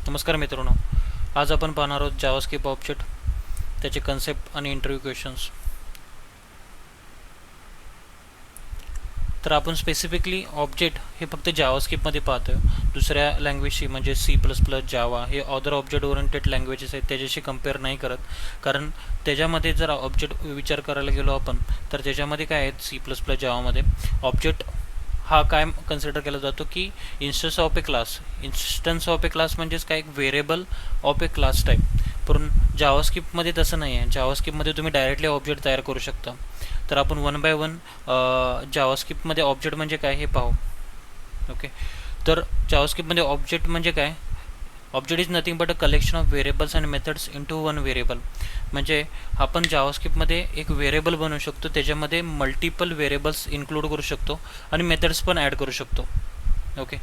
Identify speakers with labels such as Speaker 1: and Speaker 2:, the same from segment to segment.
Speaker 1: नमस्कार मित्रांनो, आज आपण पाहणार आहोत जावास्क्रिप्ट ऑब्जेक्ट, त्याचे कन्सेप्ट आणि इंटरव्ह्यू क्वेश्चन्स. तर आपण स्पेसिफिकली ऑब्जेक्ट हे फक्त जावास्क्रिप्टमध्ये पाहतोय. दुसऱ्या लँग्वेजशी म्हणजे C++, जावा हे अदर ऑब्जेक्ट ओरिएंटेड लँग्वेजेस आहेत, त्याच्याशी कम्पेअर नाही करत. कारण त्याच्यामध्ये जर ऑब्जेक्ट विचार करायला गेलो आपण, तर त्याच्यामध्ये काय आहेत C++, जावामध्ये ऑब्जेक्ट हा काय कन्सिडर केला जातो की इन्स्टन्स ऑफ ए क्लास म्हणजेच काय, एक variable of A class type. पण जावास्क्रिप्टमध्ये तसं नाही आहे. जावास्क्रिप्टमध्ये तुम्ही डायरेक्टली ऑब्जेक्ट तयार करू शकता. तर आपण वन बाय वन जावास्क्रिप्टमध्ये ऑब्जेक्ट म्हणजे काय हे पाहू. ओके, तर जावास्क्रिप्टमध्ये ऑब्जेक्ट म्हणजे काय, object is nothing but a collection of variables and methods into one variable. म्हणजे आपण जावास्क्रिप्टमध्ये एक व्हेरिएबल बनवू शकतो, त्याच्यामध्ये मल्टिपल व्हेरिएबल्स इन्क्लूड करू शकतो आणि मेथड्स पण ॲड करू शकतो. ओके,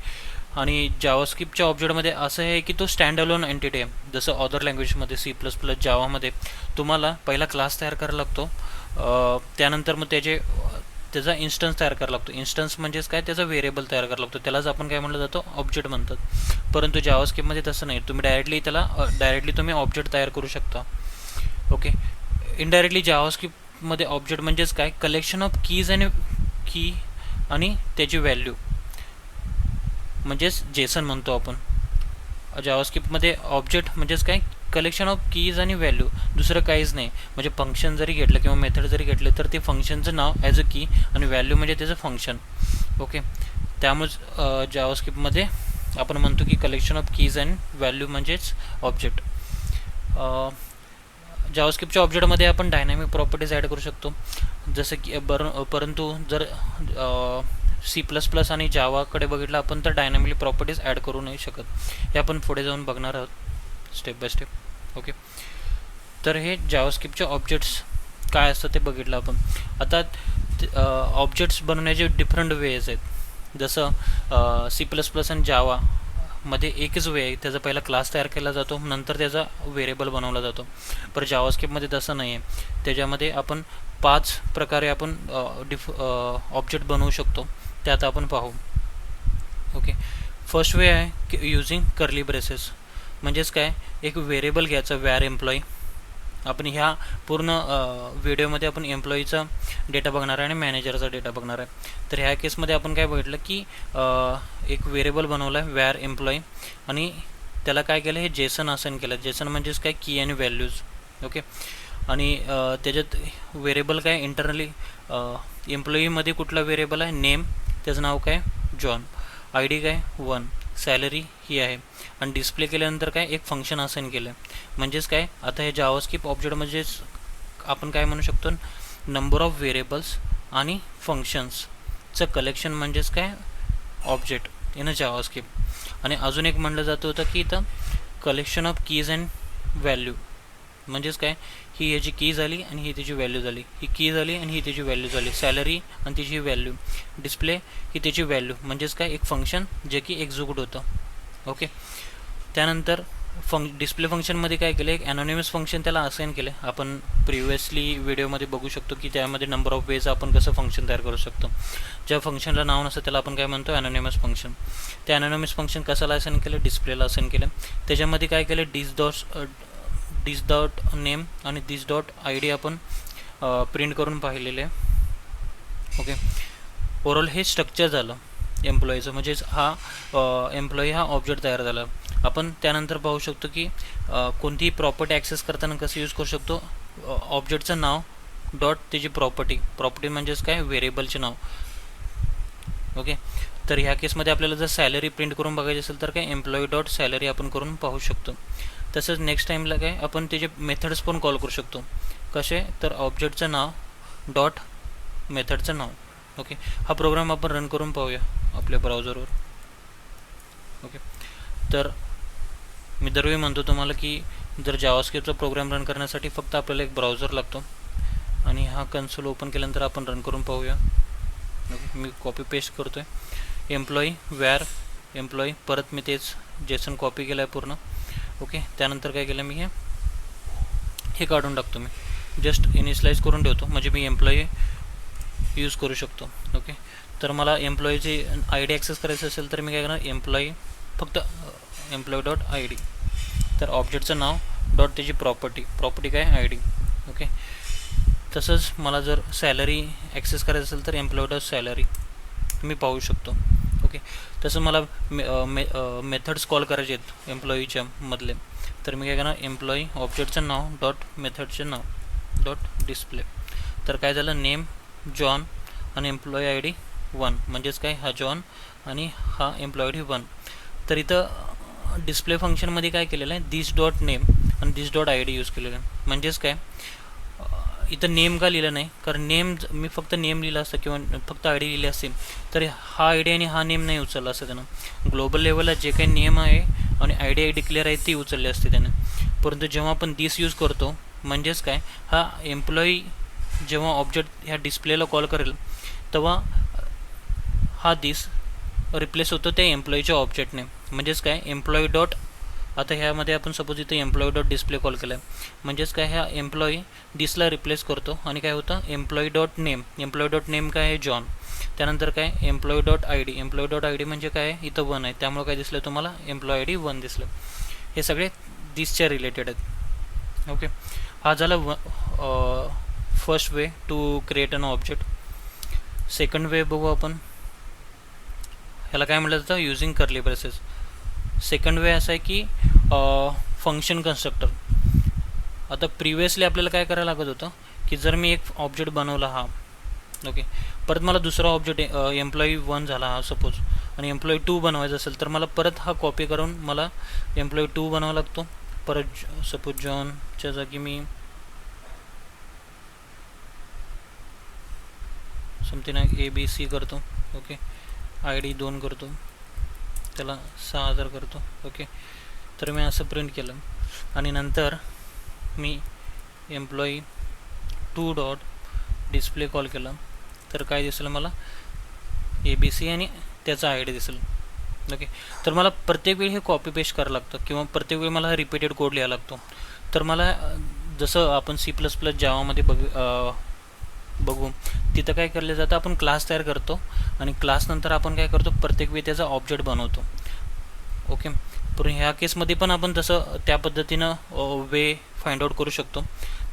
Speaker 1: आणि जावास्क्रिप्टच्या ऑब्जेक्टमध्ये असं आहे की तो स्टँड अलोन एंटिटी आहे. जसं अदर लँग्वेजमध्ये C++, जावामध्ये तुम्हाला पहिला क्लास तयार करायला लागतो, त्यानंतर मग त्याचा इन्स्टन्स तयार करावा लागतो. इन्स्टन्स म्हणजेच काय, त्याचा व्हेरिएबल तयार करावा लागतो, त्यालाच आपण काय म्हणलं जातो, ऑब्जेक्ट म्हणतात. परंतु जावास्क्रिप्टमध्ये तसं नाही, तुम्ही डायरेक्टली तुम्ही ऑब्जेक्ट तयार करू शकता. ओके, इनडायरेक्टली जावास्क्रिप्टमध्ये ऑब्जेक्ट म्हणजेच काय, कलेक्शन ऑफ कीज आणि त्याची व्हॅल्यू म्हणजेच जेसन म्हणतो आपण. जावास्क्रिप्टमध्ये ऑब्जेक्ट म्हणजेच काय, कलेक्शन ऑफ कीज आणि व्हॅल्यू, दुसरं काहीच नाही. म्हणजे फंक्शन जरी घेतलं किंवा मेथड जरी घेतलं तर ते फंक्शनचं नाव ॲज अ की आणि व्हॅल्यू म्हणजे त्याचं फंक्शन. ओके, त्यामुळे जावास्क्रिप्टमध्ये आपण म्हणतो की collection of keys and value म्हणजेच ऑब्जेक्ट. जावास्क्रिप्टच्या ऑब्जेक्टमध्ये आपण डायनॅमिक प्रॉपर्टीज ॲड करू शकतो. जसं की परंतु जर C++ आणि जावाकडे बघितलं आपण तर डायनॅमिक प्रॉपर्टीज ॲड करू नाही शकत. हे आपण पुढे जाऊन बघणार आहोत स्टेप बाय स्टेप. ओके, तर हे जावास्क्रिप्टचे ऑब्जेक्ट्स काय असतं ते बघितलं आपण. आता ऑब्जेक्ट्स बनवण्याचे डिफरंट वेज आहेत. जसं C++ आणि जावामध्ये एकच वे आहे, त्याचा पहिला क्लास तयार केला जातो, नंतर त्याचा व्हेरिएबल बनवला जातो. पण जावास्क्रिप्टमध्ये तसं नाही आहे. त्याच्यामध्ये आपण 5 प्रकारे आपण ऑब्जेक्ट बनवू शकतो, त्यात आपण पाहू. ओके, फर्स्ट वे आहे की युजिंग कर्ली ब्रेसेस. म्हणजेच काय, एक व्हेरिएबल घ्यायचा वॅर एम्प्लॉई. आपण ह्या पूर्ण व्हिडिओमध्ये आपण एम्प्लॉईचा डेटा बघणार आहे आणि मॅनेजरचा डेटा बघणार आहे. तर ह्या केसमध्ये आपण काय बघितलं की एक व्हेरिएबल बनवला आहे वॅर एम्प्लॉई आणि त्याला काय केलं, हे जेसन असाइन केलं. जेसन म्हणजेच काय, की आणि व्हॅल्यूज. ओके, आणि त्याच्यात व्हेरिएबल काय, इंटरनली एम्प्लॉईमध्ये कुठला व्हेरिएबल आहे, नेम, त्याचं नाव काय, जॉन, आय डी काय 1, सॅलरी ही आहे, आणि डिस्प्ले केल्यानंतर काय, एक फंक्शन असाइन केलं आहे. म्हणजेच काय, आता हे जावास्क्रिप्ट ऑब्जेक्ट म्हणजेच आपण काय म्हणू शकतो, नंबर ऑफ व्हेरिएबल्स आणि फंक्शन्सचं कलेक्शन म्हणजेच काय, ऑब्जेक्ट इन अ जावास्क्रिप्ट. आणि अजून एक म्हणलं जातं होतं की इथं collection of keys and value. म्हणजेच काय, ही ह्याची की झाली आणि ही त्याची व्हॅल्यू झाली, ही की झाली आणि ही त्याची व्हॅल्यू झाली, सॅलरी आणि त्याची व्हॅल्यू, डिस्प्ले ही त्याची व्हॅल्यू. म्हणजेच काय, एक फंक्शन जे की एक्झिक्यूट होतं. ओके, त्यानंतर डिस्प्ले फंक्शनमध्ये काय केलं, एक ॲनोनिमस फंक्शन त्याला असाइन केलं. आपण प्रिव्हियसली व्हिडिओमध्ये बघू शकतो की त्यामध्ये नंबर ऑफ वेज आपण कसं फंक्शन तयार करू शकतो. ज्या फंक्शनला नाव नसतं त्याला आपण काय म्हणतो, ॲनोनिमस फंक्शन. त्या ॲनोनिमस फंक्शन कशाला असाइन केलं, डिस्प्लेला असाइन केलं. त्याच्यामध्ये काय केलं, दिस डॉट नेम आणि दिस डॉट आय डी आपण प्रिंट करून पाहिलेले आहे. ओके, ओव्हरऑल हे स्ट्रक्चर झालं एम्प्लॉईचं. म्हणजेच हा एम्प्लॉई हा ऑब्जेक्ट तयार झाला. आपण त्यानंतर पाहू शकतो की कोणतीही प्रॉपर्टी ॲक्सेस करताना कसं यूज करू शकतो, ऑब्जेक्टचं नाव डॉट त्याची प्रॉपर्टी म्हणजेच काय, व्हेरिएबलचे नाव. ओके, तर ह्या केसमध्ये आपल्याला जर सॅलरी प्रिंट करून बघायची असेल तर काय, एम्प्लॉई डॉट सॅलरी आपण करून पाहू शकतो. तसंच नेक्स्ट टाईमला काय, आपण त्याचे मेथड्स पण कॉल करू शकतो. कसे, तर ऑब्जेक्टचं नाव डॉट मेथडचं नाव. ओके, हा प्रोग्राम आपण रन करून पाहूया आपल्या ब्राउझरवर. ओके, तर मी दरवेळी म्हणतो तुम्हाला की जर जावास्क्रिप्टचा प्रोग्राम रन करण्यासाठी फक्त आपल्याला एक ब्राउझर लागतो आणि हा कन्सोल ओपन केल्यानंतर आपण रन करून पाहूया. ओके, मी कॉपी पेस्ट करतो आहे, एम्प्लॉई वॅर एम्प्लॉई, परत मी तेच जेसन कॉपी केलं आहे पूर्ण. ओके, त्यानंतर काय केलं, मी हे काढून टाकतो, मी जस्ट इनिशियलाइज करून ठेवतो म्हणजे मी एम्प्लॉई यूज करू शकतो. ओके, तर मला एम्प्लॉईची आय डी ॲक्सेस करायचं असेल तर मी काय करणार, एम्प्लॉई फक्त एम्प्लॉई डॉट आय डी. तर ऑब्जेक्टचं नाव डॉट त्याची प्रॉपर्टी काय आय डी. ओके. तसंच मला जर सॅलरी ॲक्सेस करायचं असेल तर एम्प्लॉई डॉट सॅलरी मी पाहू शकतो. ओके. तसं मला मेथड्स कॉल करायचे आहेत एम्प्लॉईच्या मधले, तर मी काय करणार, एम्प्लॉई ऑब्जेक्टचं नाव डॉट मेथडचं नाव डॉट डिस्प्ले. तर काय झालं, नेम जॉन आणि एम्प्लॉई आय डी 1, म्हणजेच काय, हा जॉन आणि हा एम्प्लॉई आय डी 1. तर इथं डिस्प्ले फंक्शनमध्ये काय केलेलं आहे, दिस डॉट नेम आणि दिस डॉट आय डी यूज केलेलं आहे. म्हणजेच काय, इथं नेम का लिहिलं नाही, कारण नेम मी फक्त नेम लिहिलं असतं किंवा फक्त आय डी लिहिली असेल तर हा आय डी आणि हा नेम नाही उचलला असतं त्यानं. ग्लोबल लेवलला जे काही नेम आहे आणि आय डी डिक्लेअर आहे ती उचलली असते त्यानं. परंतु जेव्हा आपण दिस यूज करतो, म्हणजेच काय, हा एम्प्लॉई जेव्हा ऑब्जेक्ट ह्या डिस्प्लेला कॉल करेल तेव्हा हा दिस रिप्लेस होतो त्या एम्प्लॉईच्या ऑब्जेक्टने. म्हणजेच काय, एम्प्लॉई डॉट, आता ह्यामध्ये आपण सपोज इथे एम्प्लॉई डॉट डिस्प्ले कॉल केला आहे, म्हणजेच काय, ह्या एम्प्लॉई दिसला रिप्लेस करतो आणि काय होतं, एम्प्लॉई डॉट नेम काय आहे, जॉन. त्यानंतर काय, एम्प्लॉई डॉट आय डी म्हणजे काय, इथं 1 आहे, त्यामुळे काय दिसलं तुम्हाला, एम्प्लॉई आय डी 1 दिसलं. हे सगळे दिसच्या रिलेटेड आहेत. ओके. हा झाला first way to create an object. Second way बघू आपण, ह्याला काय म्हटलं जातं, using curly braces. Second way असा आहे की फंक्शन कन्स्ट्रक्टर. आता प्रिव्हियसली आपल्याला काय करायला लागत होतं की जर मी एक ऑब्जेक्ट बनवला हा, ओके, परत मला दुसरा ऑब्जेक्ट एम्प्लॉई 1 झाला हा सपोज, आणि एम्प्लॉई 2 बनवायचा असेल तर मला परत हा कॉपी करून मला एम्प्लॉई 2 बनवावा लागतो. परत सपोज जॉनच्या जागी मी समथिंग ABC करतो. ओके. आय डी 2 करतो, त्याला 6000 करतो. ओके. तर मी असं प्रिंट केलं आणि नंतर मी एम्प्लॉई 2 डॉट डिस्प्ले कॉल केला तर काय दिसेल मला, ABC आणि त्याचा आय डी दिसेल. ओके. तर मला प्रत्येक वेळी हे कॉपी पेस्ट करावं लागतं किंवा प्रत्येक वेळी मला रिपीटेड कोड लिहावा लागतो. तर मला जसं आपण C++ जावामध्ये बघू, तिथं काय केलं जातं, आपण क्लास तयार करतो आणि क्लास नंतर आपण काय करतो, प्रत्येक वेळी त्याचा ऑब्जेक्ट बनवतो. ओके. पण ह्या केसमध्ये पण आपण तसं त्या पद्धतीनं वे फाइंड आउट करू शकतो.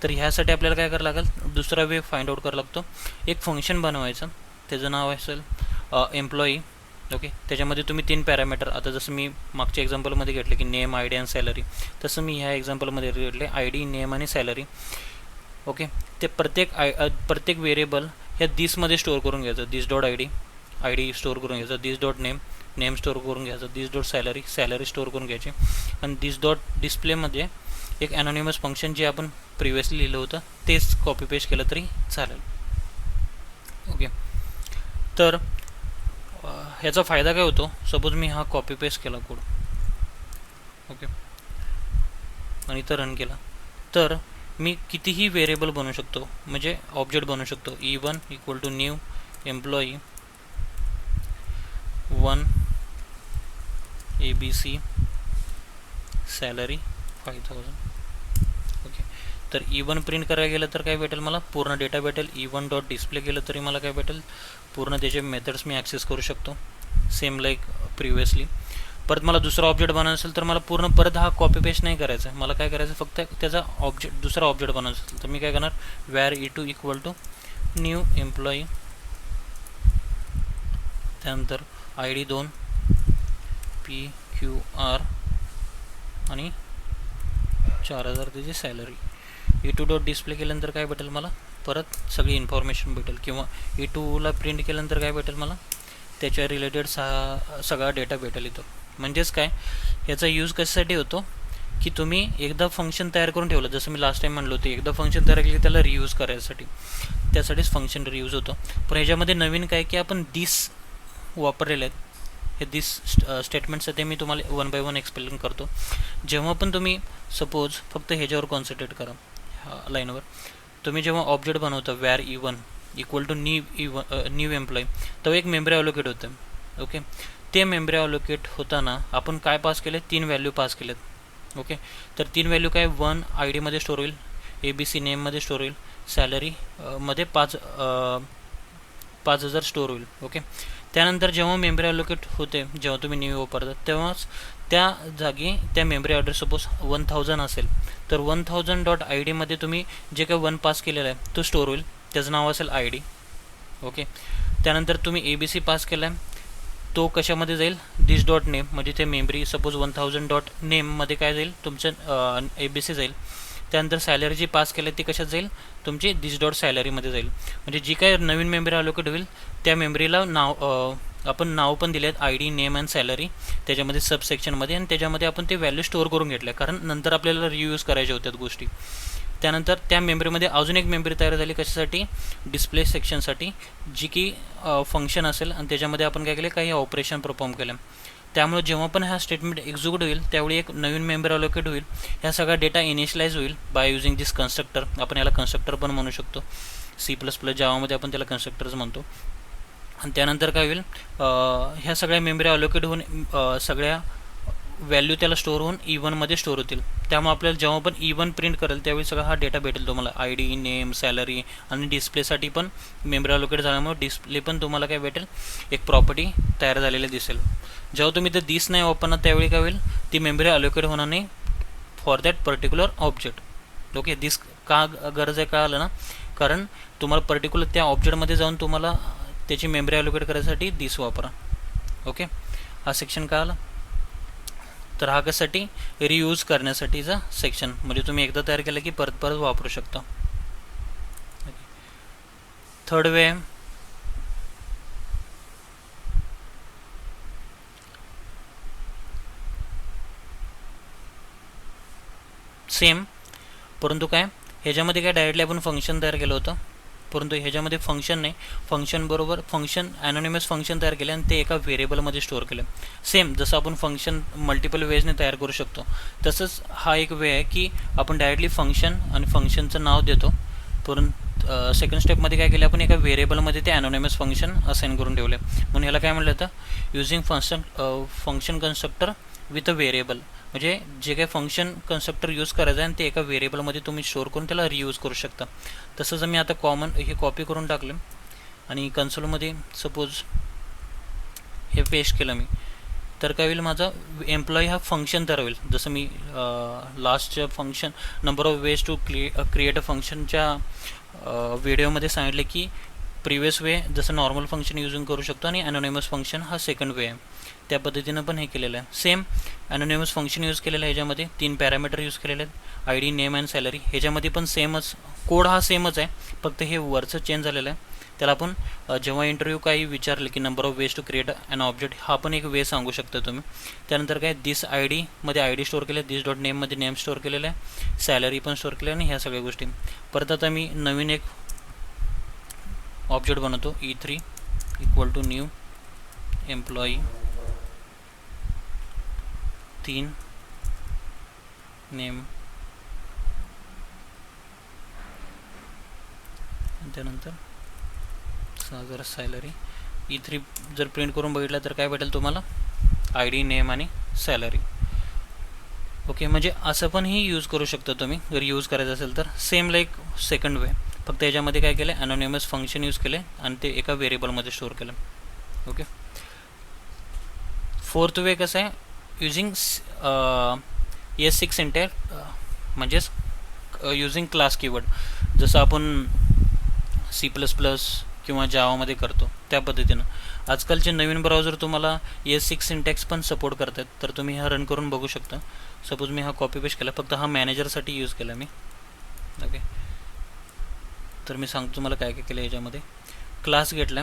Speaker 1: तर ह्यासाठी आपल्याला काय करावं लागेल, दुसरा वे फाइंड आउट करावं लागतो. एक फंक्शन बनवायचं, त्याचं नाव असेल एम्प्लॉई. ओके. त्याच्यामध्ये तुम्ही 3 पॅरामीटर, आता जसं मी मागच्या एक्झाम्पलमध्ये घेतलं की नेम, आय डी आणि सॅलरी, तसं मी ह्या एक्झाम्पलमध्ये घेतले आय डी, नेम आणि सॅलरी. ओके. ते प्रत्येक व्हेरिएबल ह्या दिसमध्ये स्टोअर करून घ्यायचं. दिस डॉट आय डी स्टोअर करून घ्यायचं, दिस डॉट नेम स्टोअर करून घ्यायचं, दिस डॉट सॅलरी स्टोअर करून घ्यायची, आणि दिस डॉट डिस्प्लेमध्ये एक ॲनॉनिमस फंक्शन जे आपण प्रिव्हियसली लिहिलं होतं तेच कॉपी पेस्ट केलं तरी चालेल. ओके. तर ह्याचा फायदा काय होतो, सपोज मी हा कॉपी पेस्ट केला कोड, ओके, आणि इथं रन केला, तर मी कितीही व्हेरिएबल बनवू शकतो, म्हणजे ऑब्जेक्ट बनवू शकतो. E1 equal to new employee 1 ABC salary 5000. Okay. तर E1 प्रिंट करायला गेलं तर काय भेटेल, मला पूर्ण डेटा भेटेल. E1 डॉट डिस्प्ले केलं तरी मला काय भेटेल, पूर्ण त्याचे मेथड्स मी ॲक्सेस करू शकतो, सेम लाईक प्रिव्हियसली. परत मला दुसरा ऑब्जेक्ट बनवायचा असेल तर मला पूर्ण परत हा कॉपी पेस्ट नाही करायचा, मला काय करायचं, फक्त त्याचा दुसरा ऑब्जेक्ट बनवायचा असेल तर मी काय करणार, var E2 equal to new employee, त्यानंतर आय डी 2 PQR आणि 4000 त्याची सॅलरी. E2 डॉट डिस्प्ले केल्यानंतर काय भेटेल, मला परत सगळी इन्फॉर्मेशन भेटेल, किंवा E2ला प्रिंट केल्यानंतर काय भेटेल, मला त्याच्या रिलेटेड सगळा डेटा भेटेल इथं. म्हणजेच काय, याचा यूज कशासाठी होतो की तुम्ही एकदा फंक्शन तयार करून ठेवलं, जसं मी लास्ट टाइम म्हणलो होते, एकदा फंक्शन तयार केलं त्याला रियूज करायसाठी, त्यासाठीच फंक्शन रियूज होतं. पण ह्याच्यामध्ये नवीन काय की आपण दिस वापरलेले आहेत. हे दिस स्टेटमेंट्स ते मी तुम्हाला 1 बाय 1 एक्सप्लेन करतो. जेव्हा पण तुम्ही सपोज फक्त ह्याच्यावर कॉन्सन्ट्रेट करा, लाईनवर तुम्ही जेव्हा ऑब्जेक्ट बनवता var E1 equal to new employee, तो एक मेमरी अलोकेट होतं. ओके. ते मेमरी अलोकेट होताना आपण काय पास केले, 3 व्हॅल्यू पास केलेत. ओके. तर 3 व्हॅल्यू काय, 1 आय डीमध्ये स्टोअर होईल, ABC नेममध्ये स्टोअर होईल, सॅलरी मध्ये 5000 स्टोअर होईल. ओके. त्यानंतर जेव्हा मेमरी अलोकेट होते, जेव्हा तुम्ही न्यू वापरता तेव्हाच त्या जागी त्या मेमरी ॲड्रेस सपोज 1000 असेल तर 1000.id तुम्ही जे काही 1 पास केलेला आहे तो स्टोअर होईल, त्याचं नाव असेल ID. ओके. त्यानंतर तुम्ही ABC पास केला आहे तो कशामध्ये जाईल, दिस डॉट नेम, म्हणजे ते मेमरी सपोज 1000.name काय जाईल, तुमचं ABC जाईल. त्यानंतर सॅलरी जी पास केली ती कशात जाईल, तुमची दिस डॉट सॅलरीमध्ये जाईल. म्हणजे जी काय नवीन मेमरी अलोकेट होईल त्या मेमरीला आपण नाव पण दिले आहेत ID नेम अँड सॅलरी त्याच्यामध्ये सबसेक्शनमध्ये, आणि त्याच्यामध्ये आपण ते व्हॅल्यू स्टोअर करून घेतल्या कारण नंतर आपल्याला रियूज करायच्या होत्या गोष्टी. त्यानंतर त्या मेमरीमध्ये अजून एक मेमरी तयार झाली कशासाठी, डिस्प्ले सेक्शनसाठी, जी की फंक्शन असेल आणि त्याच्यामध्ये आपण काय केले, काही ऑपरेशन परफॉर्म केलं. त्यामुळे जेव्हा पण हा स्टेटमेंट एक्झिक्यूट होईल त्यावेळी एक नवीन मेमरी अलोकेट होईल, ह्या सगळा डेटा इनिशियलाइज होईल बाय युजिंग दिस कन्स्ट्रक्टर. आपण याला कन्स्ट्रक्टर पण म्हणू शकतो, C++ जावामध्ये आपण त्याला कन्स्ट्रक्टर्स म्हणतो. आणि त्यानंतर काय होईल, ह्या सगळ्या मेमरी अलोकेट होऊन सगळ्या व्हॅल्यू त्याला स्टोअर होऊन E1मध्ये स्टोअर होतील. त्यामुळे आपल्याला जेव्हा पण E1 प्रिंट करेल त्यावेळी सगळा हा डेटा भेटेल तुम्हाला, ID नेम सॅलरी. आणि डिस्प्लेसाठी पण मेमरी अलोकेट झाल्यामुळे डिस्प्ले पण तुम्हाला काय भेटेल, एक प्रॉपर्टी तयार झालेली दिसेल. जेव्हा तुम्ही ते दिस नाही वापरणार त्यावेळी काय होईल, ती मेमरी अलोकेट होणार नाही for that particular object. Okay. This का गरज आहे कळालं ना, कारण तुम्हाला पर्टिक्युलर त्या ऑब्जेक्टमध्ये जाऊन तुम्हाला त्याची मेमरी अलोकेट करायसाठी दिस वापरा. ओके. हा सेक्शन कळाला. तर हा कशासाठी, रियूज करण्यासाठीचा सेक्शन, म्हणजे तुम्ही एकदा तयार केलं की परत परत वापरू शकता. थर्ड वे, सेम, परंतु काय ह्याच्यामध्ये काय डायरेक्टली आपण फंक्शन तयार केलं होतं, परंतु ह्याच्यामध्ये फंक्शन नाही, फंक्शन बरोबर फंक्शन ॲनोनिमस फंक्शन तयार केले आणि ते एका व्हेरिएबलमध्ये स्टोअर केलं. सेम जसं आपण फंक्शन मल्टिपल वेजने तयार करू शकतो तसंच हा एक वे आहे की आपण डायरेक्टली फंक्शन आणि फंक्शनचं नाव देतो, परंतु सेकंड स्टेपमध्ये काय केलं, आपण एका व्हेरिएबलमध्ये ते ॲनोनिमस फंक्शन असाइन करून ठेवले. म्हणून ह्याला काय म्हटलं जातं, using function constructor with a variable. म्हणजे जे काही फंक्शन कन्स्ट्रक्टर यूज करायचं आहे आणि ते एका व्हेरिएबलमध्ये तुम्ही स्टोअर करून त्याला रियूज करू शकता. तसंच मी आता कॉमन हे कॉपी करून टाकलं आणि कन्सोलमध्ये सपोज हे पेस्ट केलं मी, तर काय होईल, माझा एम्प्लॉई हा फंक्शन तयार होईल. जसं मी लास्टच्या function number of ways to create a फंक्शनच्या व्हिडिओमध्ये सांगितले की प्रिवियस वे जसं नॉर्मल फंक्शन यूजिंग करू शकतो आणि ॲनोनिमस फंक्शन हा सेकंड वे आहे, त्या पद्धतीनं पण हे केलेलं आहे. सेम ॲनोनिमस फंक्शन यूज केलेलं आहे, ह्याच्यामध्ये 3 पॅरामीटर यूज केलेले आहेत, ID नेम अँड सॅलरी. ह्याच्यामध्ये पण सेमच कोड हा सेमच आहे, फक्त हे वरचं चेंज झालेलं आहे. त्याला आपण जेव्हा इंटरव्ह्यू काही विचारले की number of ways to create an object, हा पण एक वे सांगू शकता तुम्ही. त्यानंतर काय दिस ID मध्ये ID स्टोअर केले, दिस डॉट नेममध्ये नेम स्टोअर केलेलं आहे, सॅलरी पण स्टोअर केलं आणि ह्या सगळ्या गोष्टी. परत आता मी नवीन एक ऑब्जेक्ट बनवतो, E3 equal to new employee 3 name, त्यानंतर 6000 सॅलरी. E3 जर प्रिंट करून बघितलं तर काय भेटेल तुम्हाला, ID नेम आणि सॅलरी. ओके. म्हणजे असं पण ही यूज करू शकता तुम्ही जर यूज करायचं असेल तर. सेम लाईक सेकंड वे, फक्त याच्यामध्ये काय केलं, ॲनोनिमस फंक्शन यूज केले आणि ते एका व्हेरिएबलमध्ये स्टोअर केलं. ओके. फोर्थ वे कसं आहे, युजिंग S6 सिंटॅक्स, म्हणजेच युजिंग क्लास कीवर्ड, जसं आपण C++ किंवा जावामध्ये करतो त्या पद्धतीनं. आजकालचे नवीन ब्राउझर तुम्हाला S6 सिंटॅक्स पण सपोर्ट करतात, तर तुम्ही हा रन करून बघू शकता. सपोज मी हा कॉपी पेस्ट केला, फक्त हा मॅनेजरसाठी यूज केला मी. ओके. तर मी सांगतो तुम्हाला काय काय केलं. ह्याच्यामध्ये क्लास घेतला,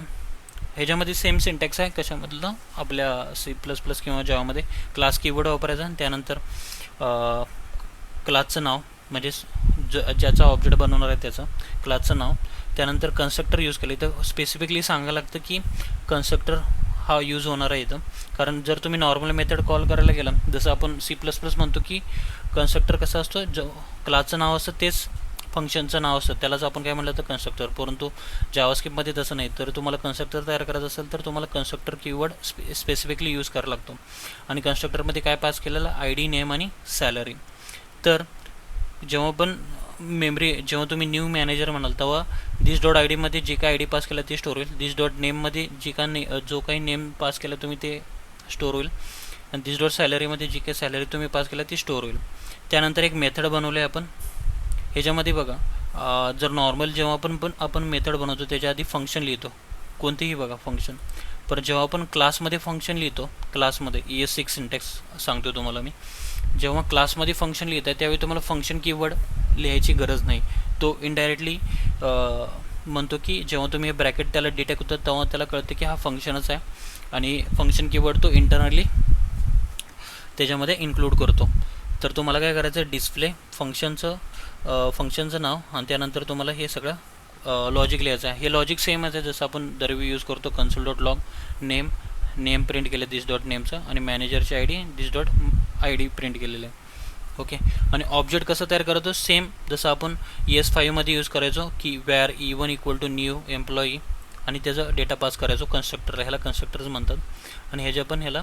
Speaker 1: ह्याच्यामध्ये सेम सिंटॅक्स आहे कशामधलं, आपल्या C++ किंवा जावामध्ये क्लास कीवर्ड वापरायचा. त्यानंतर क्लासचं नाव, म्हणजे ज्याचा ऑब्जेक्ट बनवणार आहे त्याचं क्लासचं नाव. त्यानंतर कन्स्ट्रक्टर यूज केलं. इथं स्पेसिफिकली सांगायला लागतं की कन्स्ट्रक्टर हा यूज होणार आहे इथं, कारण जर तुम्ही नॉर्मल मेथड कॉल करायला गेला, जसं आपण C++ म्हणतो की कन्स्ट्रक्टर कसं असतो, जो क्लासचं नाव असतं तेच फंक्शनचं नाव असतं, त्यालाच आपण काय म्हटलं तर कन्स्ट्रक्टर. परंतु जावास्क्रिप्टमध्ये तसं नाही. तर तुम्हाला कन्स्ट्रक्टर तयार करायचं असेल तर तुम्हाला कन्स्ट्रक्टर कीवर्ड स्पेसिफिकली यूज करावा लागतो. आणि कन्स्ट्रक्टरमध्ये काय पास केलेलं, ID नेम आणि सॅलरी. तर जेव्हा पण जेव्हा तुम्ही न्यू मॅनेजर म्हणाल तेव्हा दिस डॉट ID मध्ये जे काय ID पास केला ते स्टोअर होईल, दिस डॉट नेममध्ये जो काही नेम पास केला तुम्ही ते स्टोअर होईल, आणि दिस डॉट सॅलरीमध्ये जी काही सॅलरी तुम्ही पास केला ती स्टोअर होईल. त्यानंतर एक मेथड बनवलं आहे आपण. ह्याच्यामध्ये बघा जर नॉर्मल जेव्हा पण आपण मेथड बनवतो त्याच्या आधी फंक्शन लिहितो कोणतेही बघा फंक्शन. पण जेव्हा आपण क्लासमध्ये फंक्शन लिहितो क्लासमध्ये ES6 सिंटॅक्स सांगतो तुम्हाला मी. जेव्हा क्लासमध्ये फंक्शन लिहित आहे त्यावेळी तुम्हाला फंक्शन कीवर्ड लिहायची गरज नाही. तो इनडायरेक्टली म्हणतो की जेव्हा तुम्ही हे ब्रॅकेट त्याला डिटेक्ट होतं तेव्हा त्याला कळतं की हा फंक्शनच आहे आणि फंक्शन कीवर्ड तो इंटरनली त्याच्यामध्ये इन्क्लूड करतो. तर तुम्हाला काय करायचं आहे डिस्प्ले फंक्शनचं नाव आणि त्यानंतर तुम्हाला हे सगळं लॉजिक लिहायचं आहे. हे लॉजिक सेमच आहे जसं आपण दरवेळी यूज करतो. Console dot log name print केलं दिस डॉट नेमचं आणि मॅनेजरची ID दिस डॉट ID प्रिंट केलेलं आहे. ओके. आणि ऑब्जेक्ट कसं तयार करायचो सेम जसं आपण ES5मध्ये यूज करायचो की where E1 equal to new employee आणि त्याचा डेटा पास करायचो कन्स्ट्रक्टरला. ह्याला कन्स्ट्रक्टर्स म्हणतात. आणि ह्याच्या पण ह्याला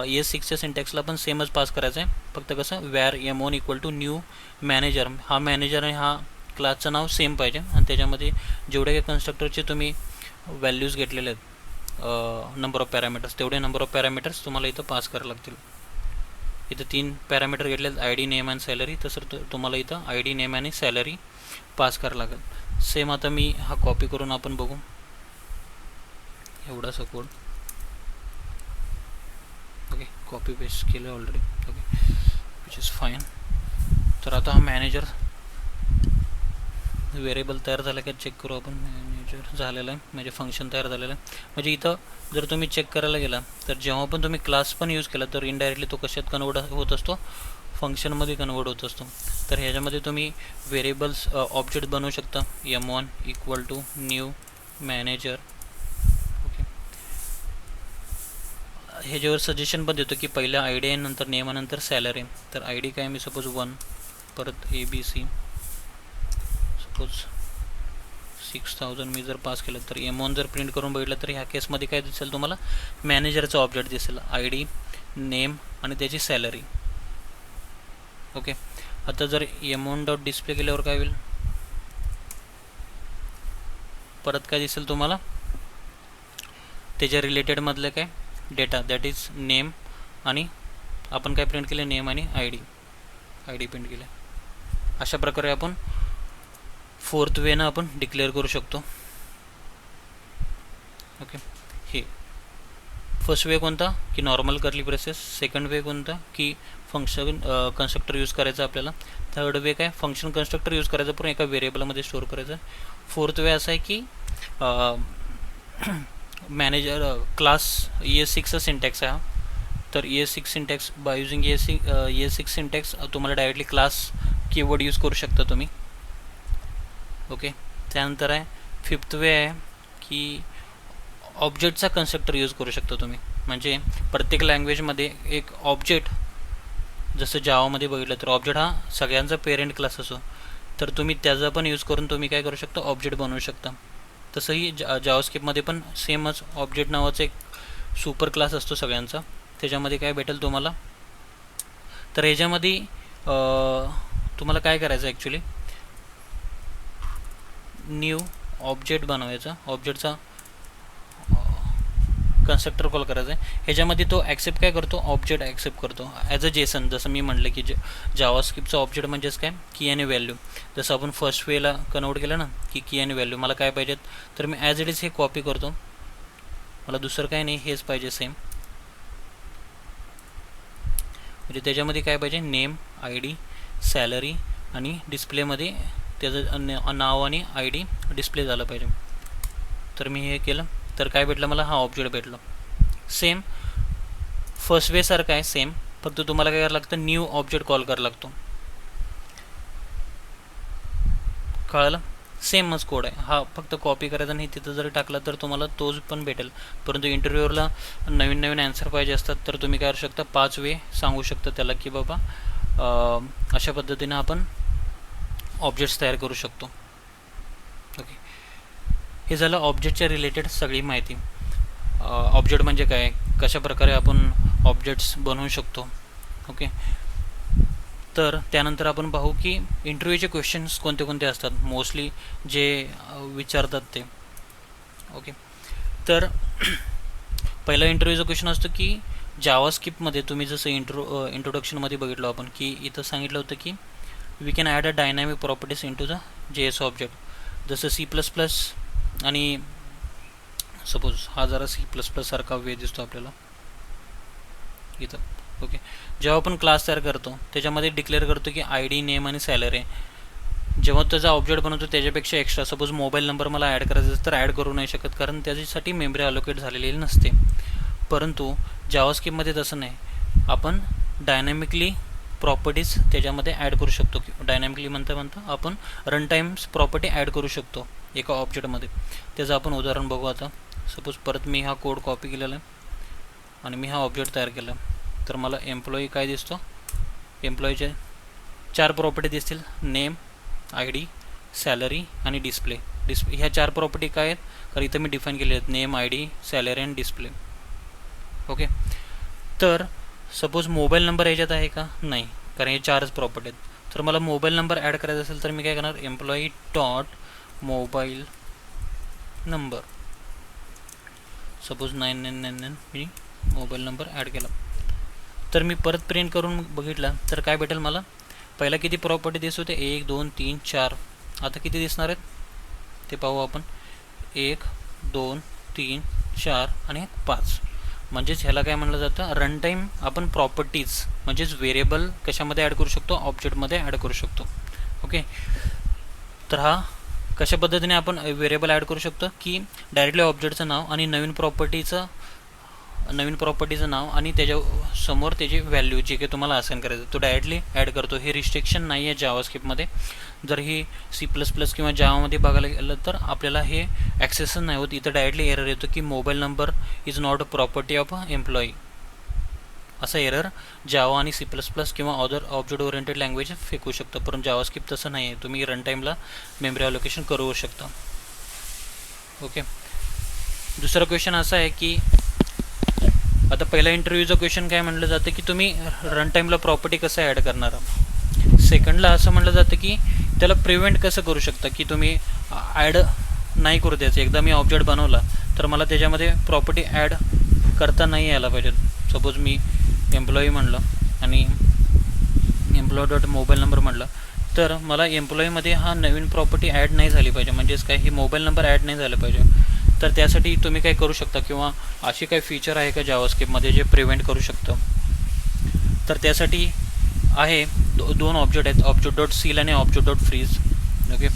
Speaker 1: ES6च्या सिंटॅक्सला पण सेमच पास करायचं आहे. फक्त कसं where M1 equal to new manager. हा मॅनेजर आणि हा क्लासचं नाव सेम पाहिजे आणि त्याच्यामध्ये जेवढे काही कन्स्ट्रक्टरचे तुम्ही व्हॅल्यूज घेतलेले आहेत नंबर ऑफ पॅरामीटर्स तेवढे नंबर ऑफ पॅरामीटर्स तुम्हाला इथं पास करावं लागतील. इथं 3 पॅरामीटर घेतले आहेत ID नेम आणि सॅलरी. तसं तुम्हाला इथं ID नेम आणि सॅलरी पास करावं लागेल. सेम आता मी हा कॉपी करून आपण बघू एवढासा कोड. ओके. कॉपी पेस्ट केलं already. Okay which is fine. तर आता हा मॅनेजर व्हेरिएबल तयार झाला का चेक करू आपण. मॅनेजर झालेलं आहे म्हणजे फंक्शन तयार झालेलं आहे. म्हणजे इथं जर तुम्ही चेक करायला गेला तर जेव्हा पण तुम्ही क्लास पण यूज केला तर इनडायरेक्टली तो कशात कन्वर्ट होत असतो फंक्शनमध्ये कन्वर्ट होत असतो. तर ह्याच्यामध्ये तुम्ही व्हेरिएबल्स ऑब्जेक्ट बनवू शकता. M1 equal to new manager. Okay. ह्याच्यावर सजेशन पण देतो की पहिला ID आहे नंतर नेम नंतर सॅलरी. तर ID काय मी सपोज 1 परत ABC सपोज 6000 मी जर पास केलं तर M1 जर प्रिंट करून बघितलं तर ह्या केसमध्ये काय दिसेल तुम्हाला मॅनेजरचा ऑब्जेक्ट दिसेल ID नेम आणि त्याची सॅलरी. ओके. आता जर M1 डॉट डिस्प्ले केल्यावर काय होईल परत काय दिसेल तुम्हाला त्याच्या रिलेटेडमधलं काय डेटा दॅट इज नेम आणि आपण काय प्रिंट केले नेम आणि ID प्रिंट केले. अशा प्रकारे आपण 4th वेनं आपण डिक्लेअर करू शकतो. ओके. हे फर्स्ट वे कोणता की नॉर्मल कर्ली ब्रेसेस. सेकंड वे कोणता की फंक्शन कन्स्ट्रक्टर यूज करायचं आपल्याला. थर्ड वे काय फंक्शन कन्स्ट्रक्टर यूज करायचं पण एका व्हेरिएबलमध्ये स्टोअर करायचं. फोर्थ वे असा आहे की मॅनेजर क्लास ES6चा सिंटॅक्स आहे हा. तर ES6 syntax by using ES6 syntax तुम्हाला डायरेक्टली क्लास कीवर्ड यूज करू शकता तुम्ही. ओके. त्यानंतर आहे फिफ्थ वे आहे की ऑब्जेक्टचा कन्स्ट्रक्टर यूज करू शकता तुम्ही. म्हणजे प्रत्येक लँग्वेजमध्ये एक ऑब्जेक्ट जसं जावामध्ये बघितलं तर ऑब्जेक्ट हा सगळ्यांचा पेरेंट क्लास असो तर तुम्ही त्याचा पण यूज करून तुम्ही काय करू शकता ऑब्जेक्ट बनवू शकता. तसंही जावास्क्रिप्टमध्ये पण सेमच ऑब्जेक्ट नावाचा एक सुपर क्लास असतो सगळ्यांचा. त्याच्यामध्ये काय भेटेल तुम्हाला तर ह्याच्यामध्ये तुम्हाला काय करायचं ॲक्च्युली न्यू ऑब्जेक्ट बनवायचा. ऑब्जेक्टचा कन्स्ट्रक्टर कॉल करायचा आहे. ह्याच्यामध्ये तो ॲक्सेप्ट काय करतो ऑब्जेक्ट ॲक्सेप्ट करतो ॲज अ जेसन. जसं मी म्हटलं की जावास्क्रिप्टचा ऑब्जेक्ट म्हणजेच काय की आणि व्हॅल्यू. जसं आपण फर्स्ट वेला कन्वर्ट केलं ना की आणि व्हॅल्यू मला काय पाहिजेत तर मी ॲज इट इज हे कॉपी करतो. मला दुसरं काय नाही हेच पाहिजे सेम. म्हणजे त्याच्यामध्ये काय पाहिजे नेम ID सॅलरी आणि डिस्प्लेमध्ये त्याचं नाव आणि ID डिस्प्ले झालं पाहिजे. तर मी हे केलं तर काय भेटलं मला हा ऑब्जेक्ट भेटला. सेम फर्स्ट वे सारखं आहे सेम. फक्त तुम्हाला काय करावं लागतं न्यू ऑब्जेक्ट कॉल करावं लागतो. कळलं. सेमच कोड आहे हा. फक्त कॉपी करायचा नाही तिथं जर टाकला तर तुम्हाला तोच पण भेटेल. परंतु इंटरव्ह्यूवरला नवीन ॲन्सर पाहिजे असतात तर तुम्ही काय करू शकता 5 वे सांगू शकता त्याला की बाबा अशा पद्धतीनं आपण ऑब्जेक्ट्स तयार करू शकतो. ओके. हे झालं ऑब्जेक्टच्या रिलेटेड सगळी माहिती. ऑब्जेक्ट म्हणजे काय कशा प्रकारे आपण ऑब्जेक्ट्स बनवू शकतो. ओके. तर त्यानंतर आपण पाहू की इंटरव्ह्यूचे क्वेश्चन्स कोणते कोणते असतात मोस्टली जे विचारतात ते. ओके. तर पहिला इंटरव्ह्यूचा क्वेश्चन असतो की जावास्क्रिप्टमध्ये तुम्ही जसं इंट्रोडक्शनमध्ये बघितलो आपण की इथं सांगितलं होतं की we can add a dynamic properties into the JS object. जसं C++ आणि सपोज हा जरा C++ सारखा वे दिसतो आपल्याला इथं. ओके, जेव्हा आपण क्लास तयार करतो त्याच्यामध्ये डिक्लेअर करतो की ID, नेम आणि सॅलरी. जेव्हा त्याचा ऑब्जेक्ट बनवतो त्याच्यापेक्षा एक्स्ट्रा सपोज मोबाईल नंबर मला ॲड करायचा असेल तर ॲड करू नाही शकत, कारण त्याच्यासाठी मेमरी अलोकेट झालेली नसते. परंतु जावास्क्रिप्टमध्ये तसं नाही, आपण डायनॅमिकली प्रॉपर्टीज त्याच्यामध्ये ॲड करू शकतो. डायनॅमिकली म्हणता आपण रन टाईम्स प्रॉपर्टी ॲड करू शकतो एका ऑब्जेक्टमध्ये. त्याचं आपण उदाहरण बघू आता. सपोज परत मी हा कोड कॉपी केलेला आहे आणि मी हा ऑब्जेक्ट तयार केला, तर मला एम्प्लॉई काय दिसतो, एम्प्लॉईचे 4 प्रॉपर्टी दिसतील, नेम, ID, सॅलरी आणि डिस्प्ले. ह्या 4 प्रॉपर्टी काय आहेत, कारण इथं मी डिफाईन केले आहेत, नेम, ID, सॅलरी आणि डिस्प्ले. ओके, तर सपोज मोबाईल नंबर याच्यात आहे का, नाही, कारण हे 4च प्रॉपर्टी आहेत. तर मला मोबाईल नंबर ॲड करायचा असेल तर मी काय करणार, employee dot mobile number, suppose 9999 मी मोबाईल नंबर ॲड केला. तर मी परत प्रिंट करून बघितला तर काय भेटेल मला, पहिला किती प्रॉपर्टी दिसत होते, 1 2 3 4, आता किती दिसणार आहेत ते पाहू आपण. 1 2 3 4 आणि 5. म्हणजेच ह्याला काय म्हणलं जातं, रन टाईम आपण प्रॉपर्टीज म्हणजेच व्हेरिएबल कशामध्ये ॲड करू शकतो, ऑब्जेक्टमध्ये ॲड करू शकतो. ओके, तर हा कशा पद्धतीने आपण व्हेरिएबल ॲड करू शकतो की डायरेक्टली ऑब्जेक्टचं नाव आणि नवीन प्रॉपर्टीचं नाव आणि त्याच्यासमोर त्याची व्हॅल्यू जे काही तुम्हाला असाइन करायचं तो डायरेक्टली ॲड करतो. हे रिस्ट्रिक्शन नाही आहे जावास्क्रिप्टमध्ये. जर ही C++ किंवा जावामध्ये बघायला गेलं तर आपल्याला हे ॲक्सेसच नाही होत. इथं डायरेक्टली एरर येतो की mobile number is not a property of a employee, असा एरर जावा आणि C++ किंवा अदर ऑब्जेक्ट ओरिएंटेड लँग्वेज फेकू शकतं. परंतु जावास्क्रिप्ट तसं नाही आहे, तुम्ही रन टाईमला मेमरी अलोकेशन करू शकता. ओके, दुसरा क्वेश्चन असा आहे की आता पहिला इंटरव्ह्यूचं क्वेश्चन काय म्हटलं जातं की तुम्ही रन टाईमला प्रॉपर्टी कसं ॲड करणार. सेकंडला असं म्हटलं जातं की त्याला प्रिव्हेंट कसं करू शकता की तुम्ही ॲड नाही करू द्यायचं. एकदा मी ऑब्जेक्ट बनवला तर मला त्याच्यामध्ये प्रॉपर्टी ॲड करता नाही यायला पाहिजे. सपोज मी एम्प्लॉई म्हणलं आणि एम्प्लॉई डॉट मोबाईल नंबर म्हटलं तर मला एम्प्लॉईमध्ये हा नवीन प्रॉपर्टी ॲड नाही झाली पाहिजे, म्हणजेच काय, ही मोबाईल नंबर ॲड नाही झालं पाहिजे. तर त्यासाठी तुम्ही काय करू शकता किंवा अशी काही फीचर आहे का जावास्क्रिप्टमध्ये जे प्रिव्हेंट करू शकतं. तर त्यासाठी आहे 2 ऑब्जेक्ट आहेत, ऑब्जेक्ट डॉट सील आणि ऑब्जेक्ट डॉट फ्रीज. ओके,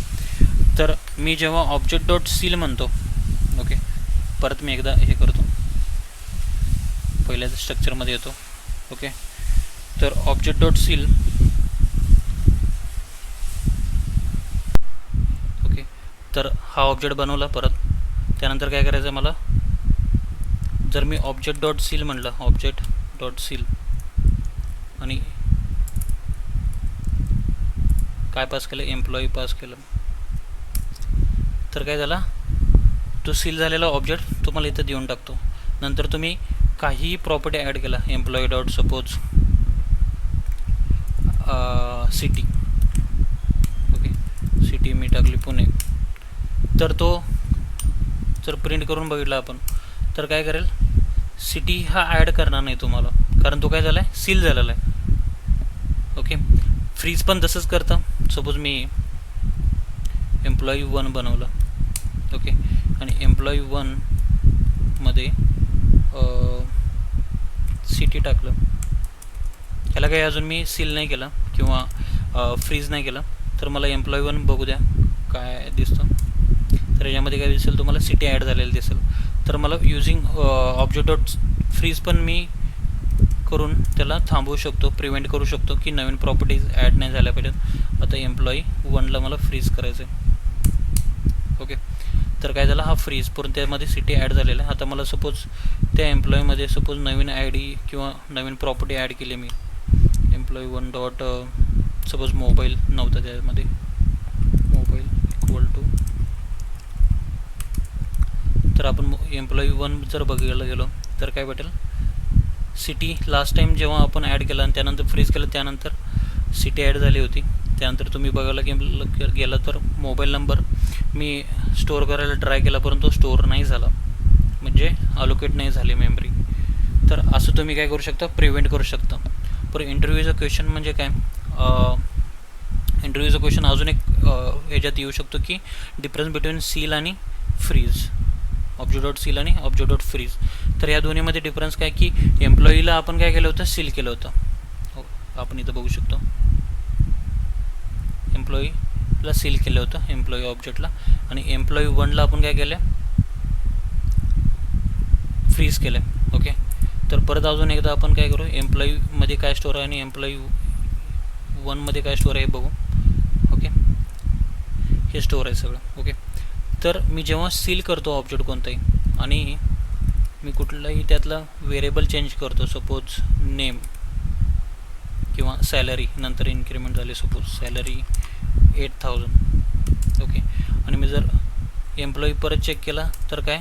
Speaker 1: तर मी जेव्हा ऑब्जेक्ट डॉट सील म्हणतो, ओके, परत मी एकदा हे करतो, पहिल्या स्ट्रक्चरमध्ये येतो. ओके, तर ऑब्जेक्ट डॉट सील, ओके, तर हा ऑब्जेक्ट बनवला. परत त्यानंतर काय करायचं मला, जर मी ऑब्जेक्ट डॉट सील म्हणलं, ऑब्जेक्ट डॉट सील आणि काय पास केलं, एम्प्लॉई पास केलं, तर काय झाला, तो सील झालेला ऑब्जेक्ट तुम्हाला इथं देऊन टाकतो. नंतर तुम्ही काहीही प्रॉपर्टी ॲड केला, employee dot suppose city, okay, city मी टाकली पुणे, तर तो जर प्रिंट करून बघितला आपण तर काय करेल, सिटी हा ॲड करणार नाही तुम्हाला, कारण तो काय झाला आहे, सील झालेला आहे. ओके, फ्रीज पण तसंच करतं. सपोज मी एम्प्लॉई 1 बनवलं, ओके, आणि एम्प्लॉई 1 मध्ये सिटी टाकलं, ह्याला काही अजून मी सील नाही केलं किंवा फ्रीज नाही केलं, तर मला एम्प्लॉई 1 बघू द्या काय दिसतं. तर याच्यामध्ये काय दिसेल तुम्हाला, सिटी ॲड झालेलं दिसेल. तर मला युजिंग ऑब्जेक्ट डॉट फ्रीज पण मी करून त्याला थांबवू शकतो, प्रिव्हेंट करू शकतो की नवीन प्रॉपर्टीज ॲड नाही झाल्या पाहिजेत. आता एम्प्लॉई 1ला मला फ्रीज करायचं आहे. ओके, तर काय झालं, हा फ्रीज पूर्ण त्यामध्ये सिटी ॲड झालेला आहे. आता मला सपोज त्या एम्प्लॉईमध्ये सपोज नवीन ID किंवा नवीन प्रॉपर्टी ॲड केली मी, एम्प्लॉई 1 डॉट सपोज मोबाईल नव्हता त्यामध्ये, मोबाईल इक्वल टू, तर आपण एम्प्लॉई 1 जर बघायला गेलो तर काय भेटेल, सिटी लास्ट टाईम जेव्हा आपण ॲड केलं आणि त्यानंतर फ्रीज केलं त्यानंतर सिटी ॲड झाली होती. त्यानंतर तुम्ही बघायला गेलं तर मोबाईल नंबर मी स्टोअर करायला ट्राय केला परंतु स्टोअर नाही झाला, म्हणजे अलोकेट नाही झाली मेमरी. तर असं तुम्ही काय करू शकता, प्रिव्हेंट करू शकता. पर इंटरव्ह्यूचा क्वेश्चन म्हणजे काय, इंटरव्ह्यूचा क्वेश्चन अजून एक ह्याच्यात येऊ शकतो की डिफरन्स बिटवीन सील आणि फ्रीज, ऑब्जेक्ट डॉट सील आणि ऑब्जेक्ट डॉट फ्रीज. तर या दोन्हीमध्ये डिफरन्स काय की एम्प्लॉईला आपण काय केलं होतं, सील केलं होतं. हो, आपण इथं बघू शकतो एम्प्लॉईला सील केलं होतं एम्प्लॉई ऑब्जेक्टला, आणि एम्प्लॉई वनला आपण काय केलं, फ्रीज केलं. ओके, तर परत अजून एकदा आपण काय करू, एम्प्लॉईमध्ये काय स्टोअर आहे आणि एम्प्लॉई वनमध्ये काय स्टोअर आहे बघू. ओके, हे स्टोअर आहे सगळं. ओके, तर मी जेव्हा सील करतो ऑब्जेक्ट कोणताही आणि मी कुठलाही त्यातला व्हेरिएबल चेंज करतो, सपोज नेम किंवा सॅलरी, नंतर इन्क्रीमेंट झाली सपोज सॅलरी 8000. ओके, आणि मी जर एम्प्लॉई परत चेक केला तर काय,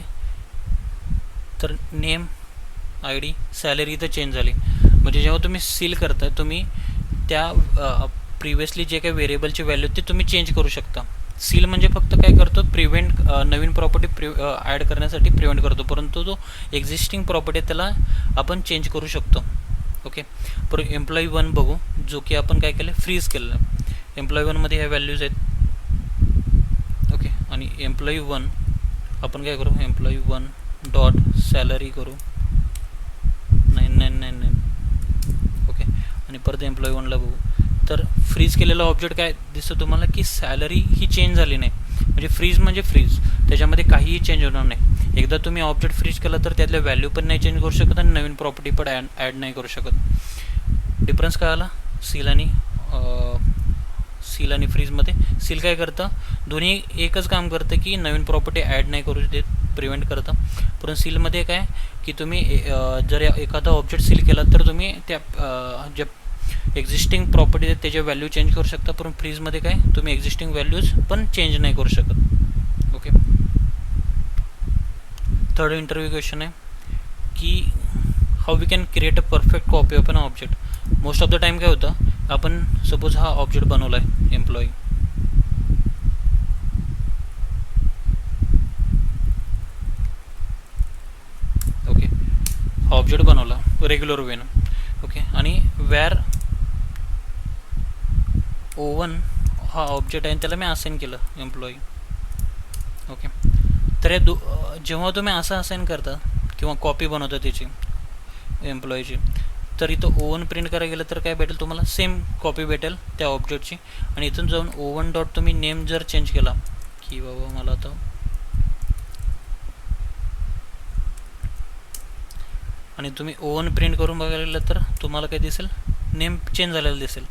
Speaker 1: तर नेम, आय डी, सॅलरी इथं चेंज झाली. म्हणजे जेव्हा तुम्ही सील करता तुम्ही त्या प्रिव्हियसली जे काही व्हेरिएबलची व्हॅल्यू ते तुम्ही चेंज करू शकता. सील म्हणजे फक्त काय करतो, प्रिव्हेंट, नवीन प्रॉपर्टी ॲड करण्यासाठी प्रिव्हेंट करतो, परंतु जो एक्झिस्टिंग प्रॉपर्टी त्याला आपण चेंज करू शकतो. ओके, पर एम्प्लॉई वन बघू, जो की आपण काय केलं, फ्रीज केलं. एम्प्लॉई वनमध्ये ह्या व्हॅल्यूज आहेत. ओके, आणि एम्प्लॉई वन आपण काय करू, एम्प्लॉई वन डॉट सॅलरी करू 9999. ओके, आणि परत एम्प्लॉई वनला बघू, तर फ्रीज केलेला ऑब्जेक्ट काय दिसतं तुम्हाला की सॅलरी ही चेंज झाली नाही. म्हणजे फ्रीज म्हणजे फ्रीज, त्याच्यामध्ये काहीही चेंज होणार नाही. एकदा तुम्ही ऑब्जेक्ट फ्रीज केला तर त्यातल्या व्हॅल्यू पण नाही चेंज करू शकत आणि नवीन प्रॉपर्टी पण ॲड नाही करू शकत. डिफरन्स काय आला सील आणि फ्रीजमध्ये. सील काय करतं, दोन्ही एकच काम करतं की नवीन प्रॉपर्टी ॲड नाही करू देत, प्रिव्हेंट करतं. परंतु सीलमध्ये काय की तुम्ही जर एखादा ऑब्जेक्ट सील केला तर तुम्ही त्या ज्या एक्झिस्टिंग प्रॉपर्टी आहेत त्याचे व्हॅल्यू चेंज करू शकता, परंतु फ्रीजमध्ये काय तुम्ही एक्झिस्टिंग व्हॅल्यूज पण चेंज नाही करू शकत. ओके, थर्ड इंटरव्ह्यू क्वेश्चन आहे की how we can create a perfect copy of an object. Most of the time काय होतं, आपण सपोज हा ऑब्जेक्ट बनवला आहे एम्प्लॉई, ओके, हा ऑब्जेक्ट बनवला रेग्युलर वेनं. ओके, आणि वॅर O1 हा ऑब्जेक्ट आहे आणि त्याला मी असाइन केलं एम्प्लॉई. ओके, तर हे जेव्हा तुम्ही असं असाइन करता किंवा कॉपी बनवता त्याची एम्प्लॉईची, तर इथं O1 प्रिंट करायला गेलं तर काय भेटेल तुम्हाला, सेम कॉपी भेटेल त्या ऑब्जेक्टची. आणि इथून जाऊन O1 डॉट तुम्ही नेम जर चेंज केला की बाबा मला आता, आणि तुम्ही O1 प्रिंट करून बघायला गेलं तर तुम्हाला काय दिसेल, नेम चेंज झालेलं दिसेल.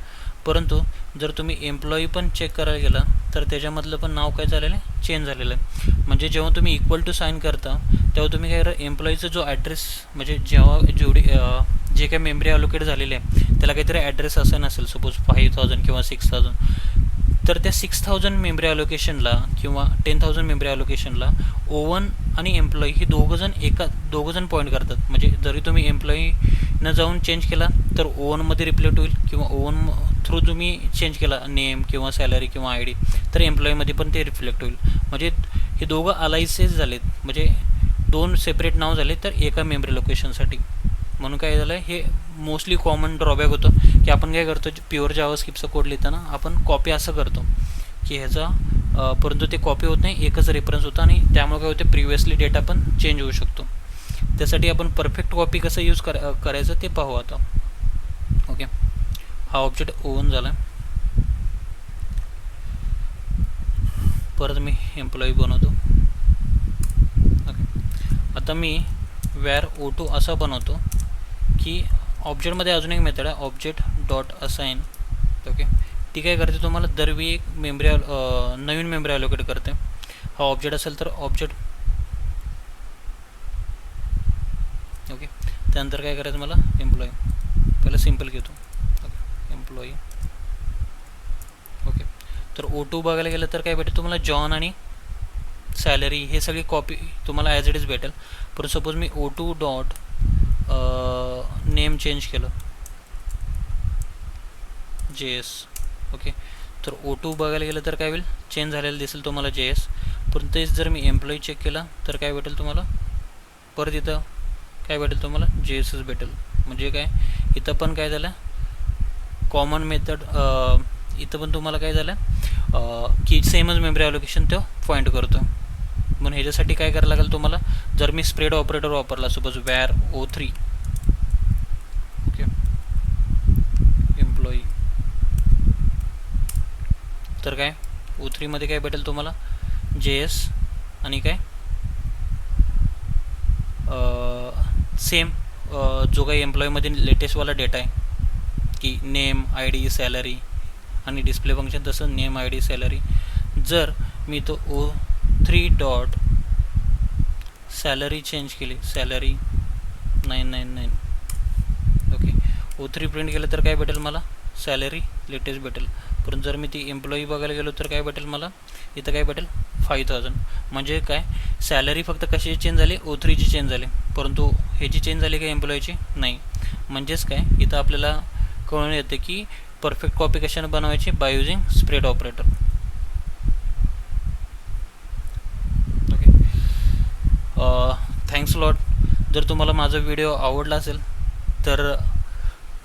Speaker 1: परंतु जर तुम्ही एम्प्लॉई पण चेक करायला गेला तर त्याच्यामधलं पण नाव काय झालेलं आहे, चेंज झालेलं आहे. म्हणजे जेव्हा तुम्ही इक्वल टू साईन करता तेव्हा तुम्ही काय करा, एम्प्लॉईचा जो ॲड्रेस म्हणजे जेव्हा जे काही मेमरी अलोकेट झालेली आहे त्याला काहीतरी ॲड्रेस असाइन असेल, सपोज 5000 किंवा 6000, तर त्या 6000 मेमरी अलोकेशनला किंवा 10000 मेमरी अलोकेशनला O1 आणि एम्प्लॉई हे दोघंजण पॉईंट करतात. म्हणजे जरी तुम्ही एम्प्लॉईनं जाऊन चेंज केला तर O1मध्ये रिफ्लेक्ट होईल, किंवा O1 थ्रू तुम्ही चेंज केला नेम किंवा सॅलरी किंवा आय डी तर एम्प्लॉईमध्ये पण ते रिफ्लेक्ट होईल. म्हणजे हे दोघं अलायसेस झालेत, म्हणजे दोन सेपरेट नाव झाले तर एका मेमरी लोकेशनसाठी. म्हणून काय झालं, हे मोस्टली कॉमन ड्रॉबॅक होतं की आपण काय करतो, प्युअर जावास्क्रिप्टचा कोड लिहिताना आपण कॉपी असं करतो की ह्याचा, परंतु ते कॉपी होत नाही, एकच रेफरन्स होतं आणि त्यामुळे काय होते, प्रिव्हियसली डेटा पण चेंज होऊ शकतो. त्यासाठी आपण परफेक्ट कॉपी कसं यूज करायचं ते पाहू आता. ओके, हा ऑब्जेक्ट O1 झाला. परत मी एम्प्लॉई बनवतो. ओके, आता मी वॅर O2 असा बनवतो की ऑब्जेक्टमध्ये अजून एक मेथड आहे ऑब्जेक्ट डॉट असाइन. ओके, ती काय करते, तुम्हाला दरवेळी एक नवीन मेमरी अलोकेट करते. हा ऑब्जेक्ट असेल तर ऑब्जेक्ट, ओके, त्यानंतर काय करायचं मला, एम्प्लॉई पहिला सिम्पल घेतो. Okay, employee. ओके, तर O2 बघायला गेलं तर काय भेटेल तुम्हाला, जॉन आणि सॅलरी हे सगळी कॉपी तुम्हाला ॲज इट इज भेटेल. पण सपोज मी O2 डॉट नेम चेंज केलं JS. ओके, तर O2 बघायला गेलं तर काय होईल, चेंज झालेलं दिसेल तुम्हाला JS. पण तेच जर मी एम्प्लॉई चेक केला तर काय भेटेल तुम्हाला, परत इथं काय भेटेल तुम्हाला JSच भेटेल. म्हणजे काय इथं पण काय झालं कॉमन मेथड, इथं पण तुम्हाला काय झालं की सेमच मेमरी ॲलोकेशन तो पॉईंट करतो. म्हणून ह्याच्यासाठी काय करायला लागेल तुम्हाला, जर मी स्प्रेड ऑपरेटर वापरला suppose where O3 okay employee, तर काय O3 मध्ये काय भेटेल तुम्हाला JS आणि काय सेम जो काही एम्प्लॉईमध्ये लेटेस्टवाला डेटा आहे की नेम ID सॅलरी आणि डिस्प्ले फंक्शन तसं नेम ID सॅलरी. जर मी तो O3 डॉट सॅलरी चेंज केली, सॅलरी 999 ओके O3 प्रिंट केलं तर काय भेटेल मला सॅलरी लेटेस्ट भेटेल. परंतु जर मी ती एम्प्लॉई बघायला गेलो तर काय भेटेल मला इथं काय भेटेल 5000. म्हणजे काय सॅलरी फक्त कशी चेंज झाली O3 ची चेंज झाली, परंतु ह्याची चेंज झाली का एम्प्लॉईची नाही. म्हणजेच काय इथं आपल्याला कळून येते की परफेक्ट कॉपी कशाने बनवायची by using spread operator. Okay thanks lot. जर तुम्हाला माझा व्हिडिओ आवडला असेल तर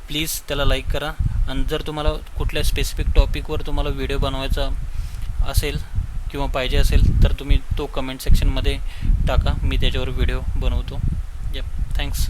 Speaker 1: प्लीज त्याला लाईक करा. आणि जर तुम्हाला कुठल्या स्पेसिफिक टॉपिकवर तुम्हाला व्हिडिओ बनवायचा असेल किंवा पाहिजे असेल तर तुम्ही तो कमेंट सेक्शनमध्ये टाका, मी त्याच्यावर व्हिडिओ बनवतो. थँक्स.